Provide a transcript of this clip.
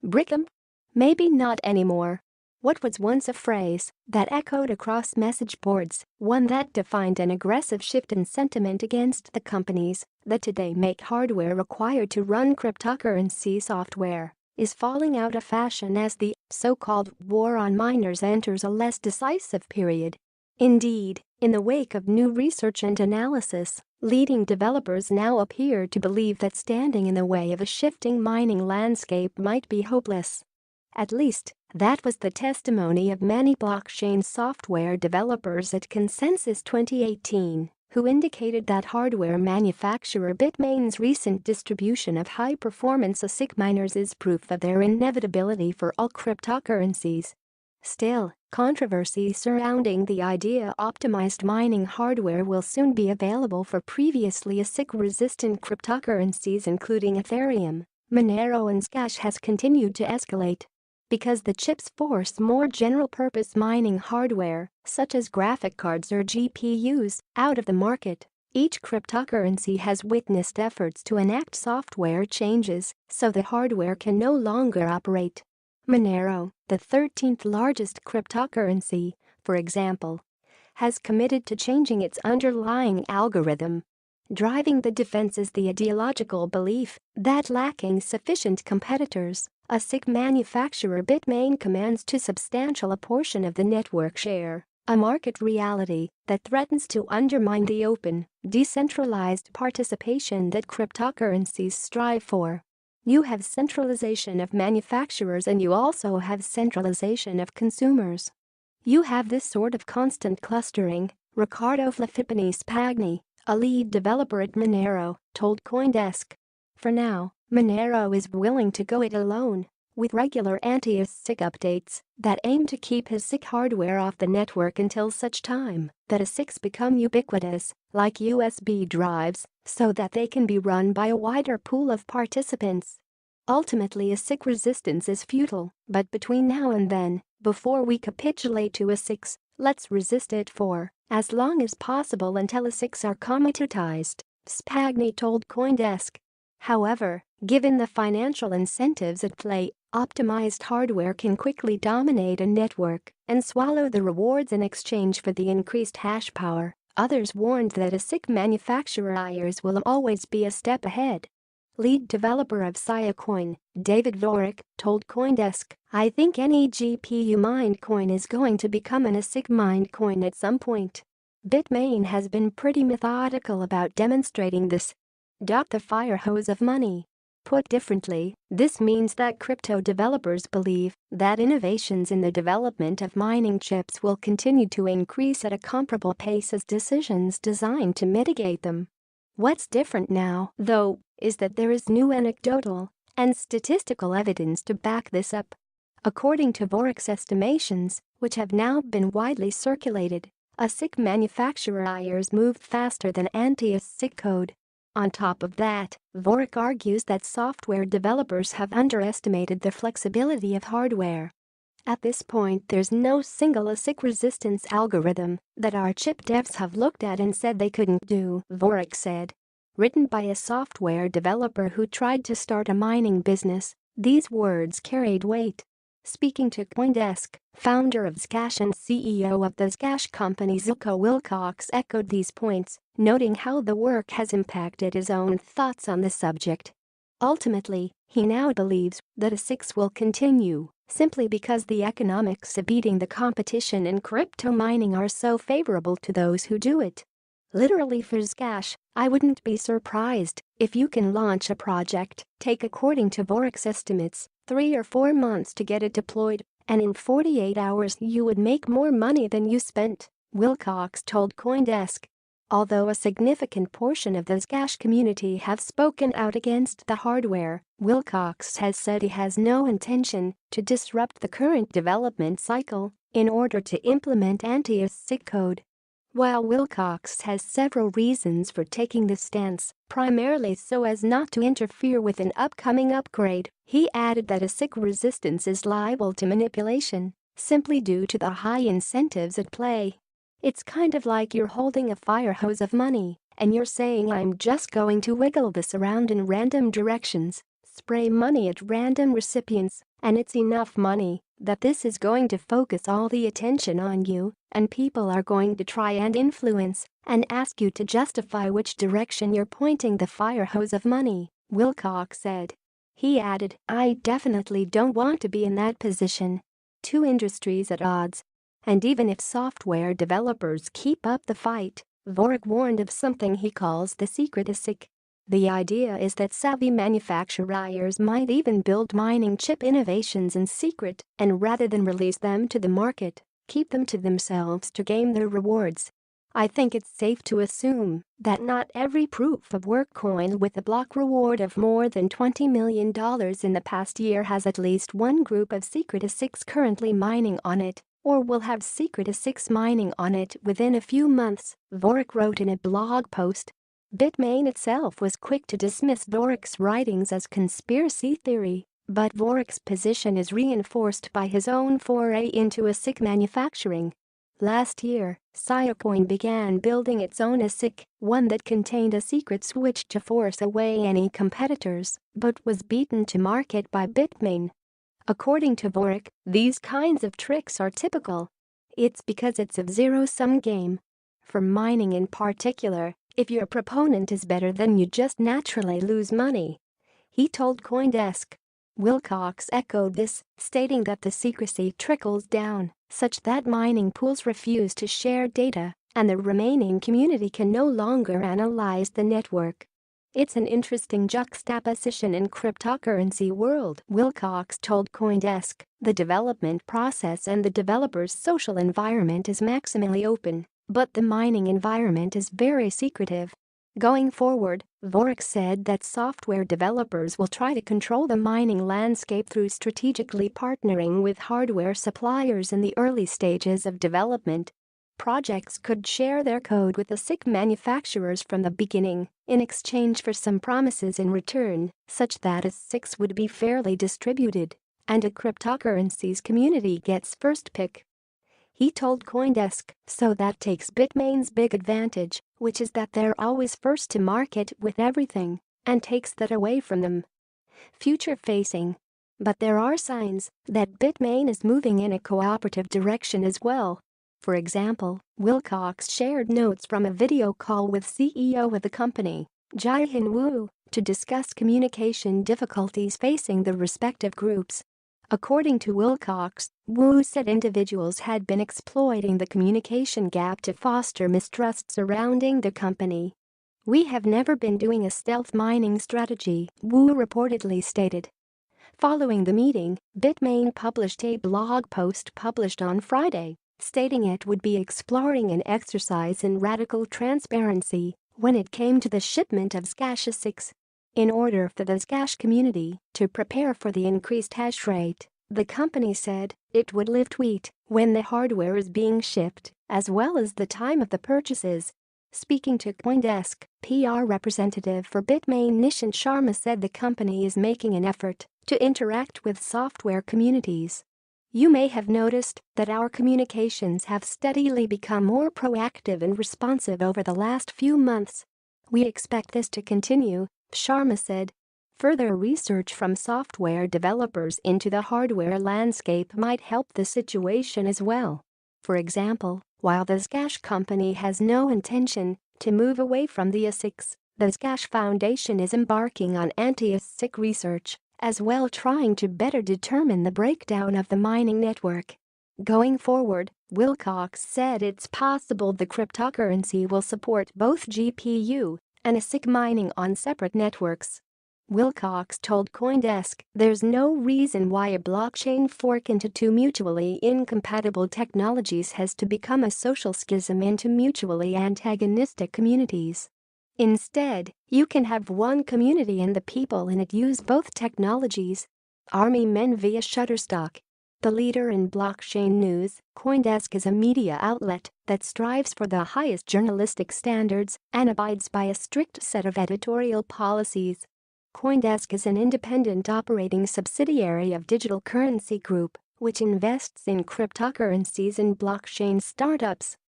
Brickum? Maybe not anymore. What was once a phrase that echoed across message boards, one that defined an aggressive shift in sentiment against the companies that today make hardware required to run cryptocurrency software, is falling out of fashion as the so-called war on miners enters a less decisive period. Indeed, in the wake of new research and analysis, leading developers now appear to believe that standing in the way of a shifting mining landscape might be hopeless. At least, that was the testimony of many blockchain software developers at Consensus 2018, who indicated that hardware manufacturer Bitmain's recent distribution of high-performance ASIC miners is proof of their inevitability for all cryptocurrencies. Still, controversy surrounding the idea optimized mining hardware will soon be available for previously ASIC-resistant cryptocurrencies including Ethereum, Monero and Zcash has continued to escalate. Because the chips force more general-purpose mining hardware, such as graphic cards or GPUs, out of the market, each cryptocurrency has witnessed efforts to enact software changes so the hardware can no longer operate. Monero, the 13th largest cryptocurrency, for example, has committed to changing its underlying algorithm. Driving the defense is the ideological belief that lacking sufficient competitors, ASIC manufacturer Bitmain commands too substantial a portion of the network share, a market reality that threatens to undermine the open, decentralized participation that cryptocurrencies strive for. You have centralization of manufacturers and you also have centralization of consumers. You have this sort of constant clustering, Riccardo Spagni, a lead developer at Monero, told CoinDesk. For now, Monero is willing to go it alone, with regular anti-ASIC updates that aim to keep ASIC hardware off the network until such time that ASICs become ubiquitous, like USB drives, so that they can be run by a wider pool of participants. Ultimately, ASIC resistance is futile, but between now and then, before we capitulate to ASICs, let's resist it for as long as possible until ASICs are commoditized, Spagni told CoinDesk. However, given the financial incentives at play, optimized hardware can quickly dominate a network and swallow the rewards in exchange for the increased hash power. Others warned that ASIC manufacturers will always be a step ahead. Lead developer of Siacoin, David Vorak, told CoinDesk, "I think any GPU mined coin is going to become an ASIC mined coin at some point. Bitmain has been pretty methodical about demonstrating this. The fire hose of money." Put differently, this means that crypto developers believe that innovations in the development of mining chips will continue to increase at a comparable pace as decisions designed to mitigate them. What's different now, though, is that there is new anecdotal and statistical evidence to back this up. According to Vorak's estimations, which have now been widely circulated, ASIC manufacturers moved faster than anti-ASIC code. On top of that, Vorak argues that software developers have underestimated the flexibility of hardware. At this point, there's no single ASIC resistance algorithm that our chip devs have looked at and said they couldn't do, Vorak said. Written by a software developer who tried to start a mining business, these words carried weight. Speaking to CoinDesk, founder of Zcash and CEO of the Zcash company Wilcox echoed these points, noting how the work has impacted his own thoughts on the subject. Ultimately, he now believes that ASICs will continue, simply because the economics of beating the competition in crypto mining are so favorable to those who do it. Literally for Zcash, I wouldn't be surprised if you can launch a project, take according to Vorak's estimates, 3 or 4 months to get it deployed, and in 48 hours you would make more money than you spent, Wilcox told CoinDesk. Although a significant portion of the Zcash community have spoken out against the hardware, Wilcox has said he has no intention to disrupt the current development cycle in order to implement anti-ASIC code. While Wilcox has several reasons for taking this stance, primarily so as not to interfere with an upcoming upgrade, he added that ASIC resistance is liable to manipulation, simply due to the high incentives at play. It's kind of like you're holding a fire hose of money, and you're saying I'm just going to wiggle this around in random directions, spray money at random recipients, and it's enough money that this is going to focus all the attention on you, and people are going to try and influence and ask you to justify which direction you're pointing the fire hose of money," Wilcox said. He added, "I definitely don't want to be in that position. Two industries at odds. And even if software developers keep up the fight," Vorak warned of something he calls the secret ASIC. The idea is that savvy manufacturers might even build mining chip innovations in secret and rather than release them to the market, keep them to themselves to gain their rewards. "I think it's safe to assume that not every proof of work coin with a block reward of more than $20 million in the past year has at least one group of secret ASICs currently mining on it, or will have secret ASICs mining on it within a few months," Vorak wrote in a blog post. Bitmain itself was quick to dismiss Vorak's writings as conspiracy theory, but Vorak's position is reinforced by his own foray into ASIC manufacturing. Last year, Siacoin began building its own ASIC, one that contained a secret switch to force away any competitors, but was beaten to market by Bitmain. According to Vorak, these kinds of tricks are typical. It's because it's a zero-sum game. For mining in particular, if your proponent is better then you just naturally lose money, he told CoinDesk. Wilcox echoed this, stating that the secrecy trickles down such that mining pools refuse to share data and the remaining community can no longer analyze the network. "It's an interesting juxtaposition in cryptocurrency world," Wilcox told CoinDesk. "The development process and the developer's social environment is maximally open, but the mining environment is very secretive." Going forward, Vorak said that software developers will try to control the mining landscape through strategically partnering with hardware suppliers in the early stages of development. Projects could share their code with ASIC manufacturers from the beginning in exchange for some promises in return, such that ASICs would be fairly distributed and a cryptocurrencies community gets first pick. He told CoinDesk, "So that takes Bitmain's big advantage, which is that they're always first to market with everything, and takes that away from them." Future-facing. But there are signs that Bitmain is moving in a cooperative direction as well. For example, Wilcox shared notes from a video call with CEO of the company, Jihan Wu, to discuss communication difficulties facing the respective groups. According to Wilcox, Wu said individuals had been exploiting the communication gap to foster mistrust surrounding the company. "We have never been doing a stealth mining strategy," Wu reportedly stated. Following the meeting, Bitmain published a blog post published on Friday, stating it would be exploring an exercise in radical transparency when it came to the shipment of Zcash ASICs. In order for the Zcash community to prepare for the increased hash rate, the company said it would live tweet when the hardware is being shipped, as well as the time of the purchases. Speaking to CoinDesk, PR representative for Bitmain Nishant Sharma said the company is making an effort to interact with software communities. "You may have noticed that our communications have steadily become more proactive and responsive over the last few months. We expect this to continue," Sharma said. Further research from software developers into the hardware landscape might help the situation as well. For example, while the Zcash company has no intention to move away from the ASICs, the Zcash Foundation is embarking on anti-ASIC research, as well trying to better determine the breakdown of the mining network. Going forward, Wilcox said it's possible the cryptocurrency will support both GPU and ASIC mining on separate networks. Wilcox told CoinDesk there's no reason why a blockchain fork into two mutually incompatible technologies has to become a social schism into mutually antagonistic communities. Instead, you can have one community and the people in it use both technologies. Army men via Shutterstock. The leader in blockchain news, CoinDesk is a media outlet that strives for the highest journalistic standards and abides by a strict set of editorial policies. CoinDesk is an independent operating subsidiary of Digital Currency Group, which invests in cryptocurrencies and blockchain startups.